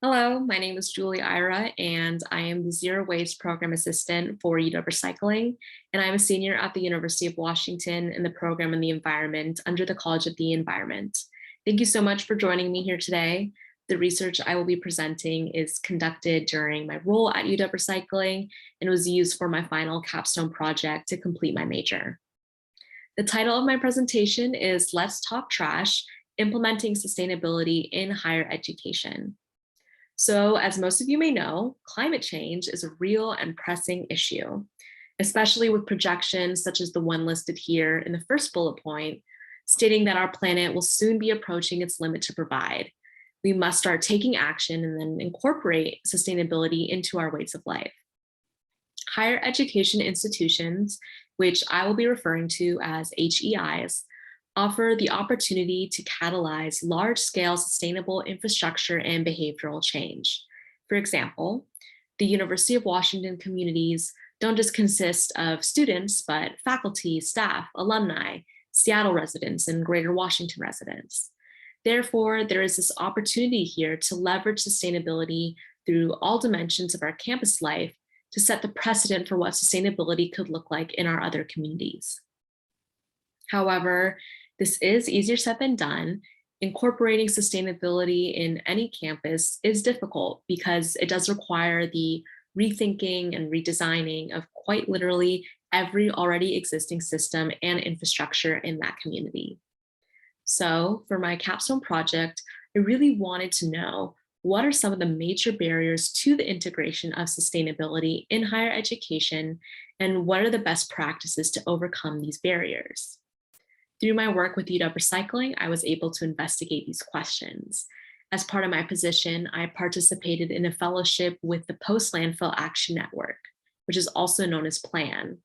Hello, my name is Julie Ira, and I am the Zero Waste Program Assistant for UW Recycling, and I'm a senior at the University of Washington in the program in the environment under the College of the Environment. Thank you so much for joining me here today. The research I will be presenting is conducted during my role at UW Recycling and was used for my final capstone project to complete my major. The title of my presentation is Let's Talk Trash, Implementing Sustainability in Higher Education. So, as most of you may know, climate change is a real and pressing issue, especially with projections such as the one listed here in the first bullet point, stating that our planet will soon be approaching its limit to provide. We must start taking action and then incorporate sustainability into our ways of life. Higher education institutions, which I will be referring to as HEIs, offer the opportunity to catalyze large-scale sustainable infrastructure and behavioral change. For example, the University of Washington communities don't just consist of students, but faculty, staff, alumni, Seattle residents, and Greater Washington residents. Therefore, there is this opportunity here to leverage sustainability through all dimensions of our campus life to set the precedent for what sustainability could look like in our other communities. However, this is easier said than done. Incorporating sustainability in any campus is difficult because it does require the rethinking and redesigning of quite literally every already existing system and infrastructure in that community. So for my capstone project, I really wanted to know what are some of the major barriers to the integration of sustainability in higher education, and what are the best practices to overcome these barriers? Through my work with UW Recycling, I was able to investigate these questions. As part of my position, I participated in a fellowship with the Post Landfill Action Network, which is also known as PLAN.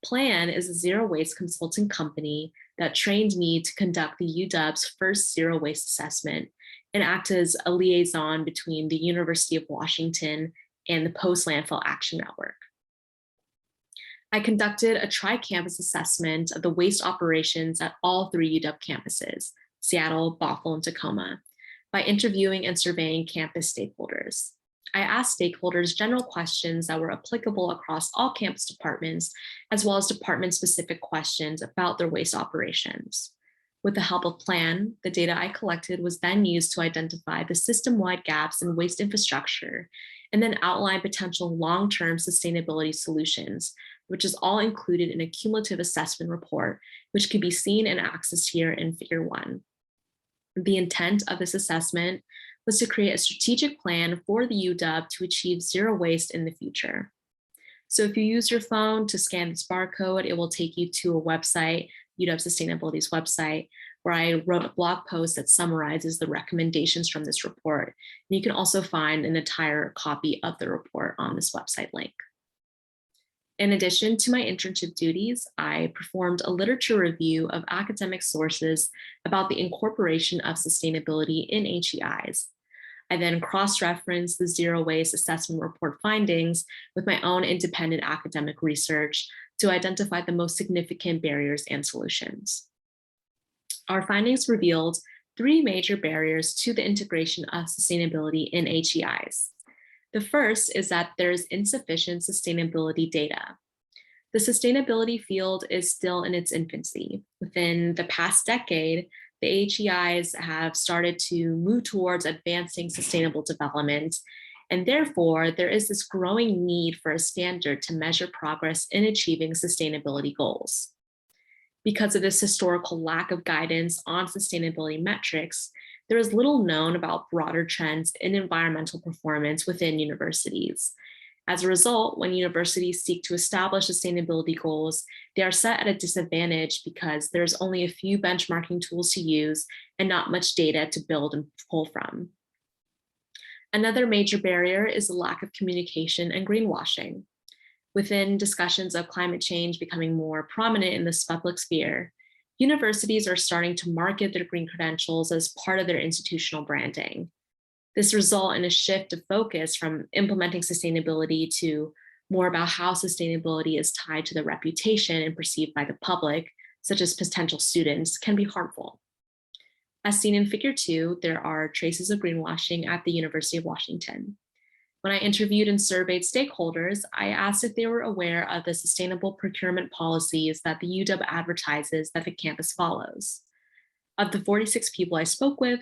PLAN is a zero waste consulting company that trained me to conduct the UW's first zero waste assessment and act as a liaison between the University of Washington and the Post Landfill Action Network. I conducted a tri-campus assessment of the waste operations at all three UW campuses, Seattle, Bothell, and Tacoma, by interviewing and surveying campus stakeholders. I asked stakeholders general questions that were applicable across all campus departments, as well as department-specific questions about their waste operations. With the help of PLAN, the data I collected was then used to identify the system-wide gaps in waste infrastructure, and then outline potential long-term sustainability solutions, which is all included in a cumulative assessment report, which can be seen and accessed here in Figure 1. The intent of this assessment was to create a strategic plan for the UW to achieve zero waste in the future. So if you use your phone to scan this barcode, it will take you to a website, UW Sustainability's website, where I wrote a blog post that summarizes the recommendations from this report. And you can also find an entire copy of the report on this website link. In addition to my internship duties, I performed a literature review of academic sources about the incorporation of sustainability in HEIs. I then cross-referenced the zero waste assessment report findings with my own independent academic research to identify the most significant barriers and solutions. Our findings revealed three major barriers to the integration of sustainability in HEIs. The first is that there is insufficient sustainability data. The sustainability field is still in its infancy. Within the past decade, the HEIs have started to move towards advancing sustainable development, and therefore there is this growing need for a standard to measure progress in achieving sustainability goals. Because of this historical lack of guidance on sustainability metrics, there is little known about broader trends in environmental performance within universities. As a result, when universities seek to establish sustainability goals, they are set at a disadvantage because there's only a few benchmarking tools to use and not much data to build and pull from. Another major barrier is the lack of communication and greenwashing. Within discussions of climate change becoming more prominent in this public sphere, universities are starting to market their green credentials as part of their institutional branding. This results in a shift of focus from implementing sustainability to more about how sustainability is tied to the reputation and perceived by the public, such as potential students, can be harmful. As seen in Figure 2, there are traces of greenwashing at the University of Washington. When I interviewed and surveyed stakeholders, I asked if they were aware of the sustainable procurement policies that the UW advertises that the campus follows. Of the 46 people I spoke with,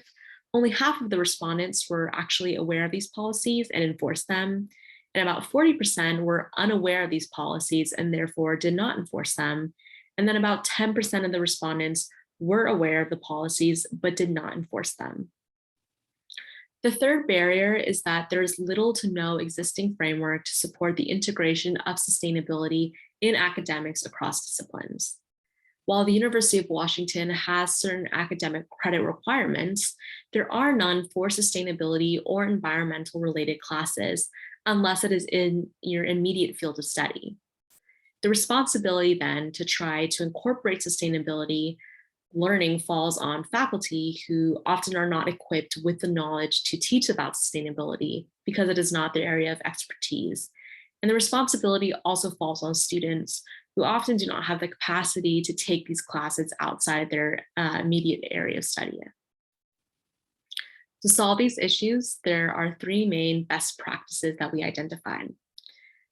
only half of the respondents were actually aware of these policies and enforced them, and about 40% were unaware of these policies and therefore did not enforce them. And then about 10% of the respondents were aware of the policies but did not enforce them. The third barrier is that there is little to no existing framework to support the integration of sustainability in academics across disciplines. While the University of Washington has certain academic credit requirements, there are none for sustainability or environmental related classes unless it is in your immediate field of study. The responsibility then to try to incorporate sustainability learning falls on faculty who often are not equipped with the knowledge to teach about sustainability because it is not their area of expertise. And the responsibility also falls on students who often do not have the capacity to take these classes outside their immediate area of study. To solve these issues, there are three main best practices that we identified.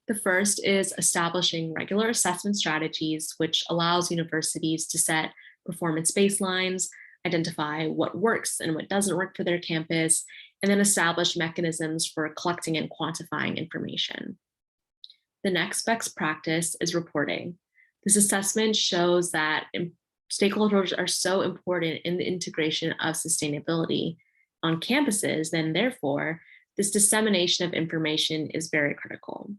The first is establishing regular assessment strategies, which allows universities to set performance baselines, identify what works and what doesn't work for their campus, and then establish mechanisms for collecting and quantifying information. The next best practice is reporting. This assessment shows that stakeholders are so important in the integration of sustainability on campuses, then therefore, this dissemination of information is very critical.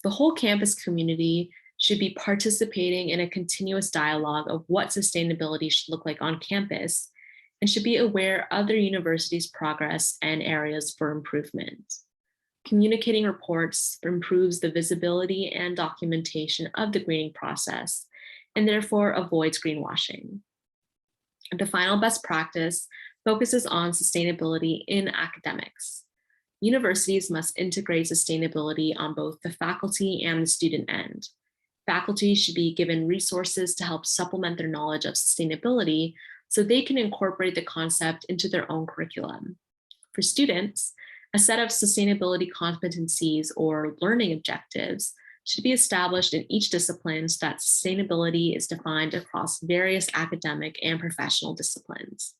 The whole campus community should be participating in a continuous dialogue of what sustainability should look like on campus and should be aware of their university's progress and areas for improvement. Communicating reports improves the visibility and documentation of the greening process and therefore avoids greenwashing. The final best practice focuses on sustainability in academics. Universities must integrate sustainability on both the faculty and the student end. Faculty should be given resources to help supplement their knowledge of sustainability so they can incorporate the concept into their own curriculum. For students, a set of sustainability competencies or learning objectives should be established in each discipline so that sustainability is defined across various academic and professional disciplines.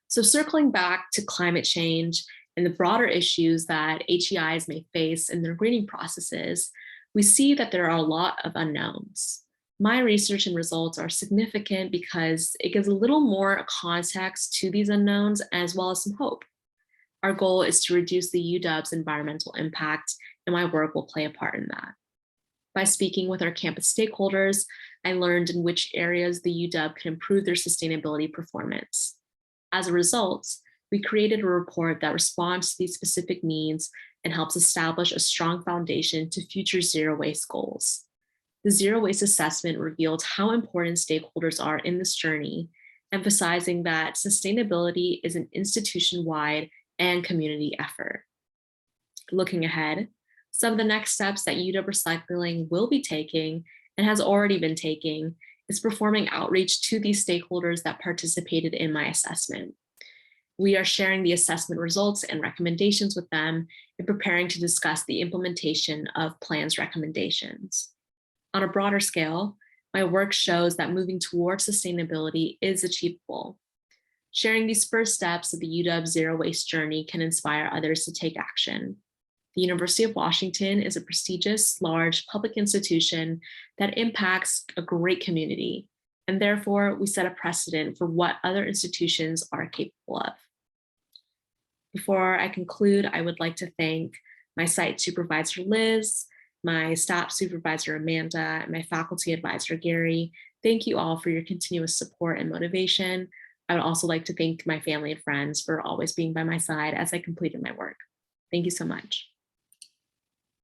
So circling back to climate change and the broader issues that HEIs may face in their greening processes, we see that there are a lot of unknowns. My research and results are significant because it gives a little more context to these unknowns as well as some hope. Our goal is to reduce the UW's environmental impact, and my work will play a part in that. By speaking with our campus stakeholders, I learned in which areas the UW can improve their sustainability performance. As a result, we created a report that responds to these specific needs and helps establish a strong foundation to future zero waste goals. The zero waste assessment revealed how important stakeholders are in this journey, emphasizing that sustainability is an institution-wide and community effort. Looking ahead, some of the next steps that UW Recycling will be taking and has already been taking is performing outreach to these stakeholders that participated in my assessment. We are sharing the assessment results and recommendations with them and preparing to discuss the implementation of plans recommendations. On a broader scale, my work shows that moving towards sustainability is achievable. Sharing these first steps of the UW Zero Waste journey can inspire others to take action. The University of Washington is a prestigious, large public institution that impacts a great community, and therefore we set a precedent for what other institutions are capable of. Before I conclude, I would like to thank my site supervisor, Liz, my staff supervisor, Amanda, and my faculty advisor, Gary. Thank you all for your continuous support and motivation. I would also like to thank my family and friends for always being by my side as I completed my work. Thank you so much.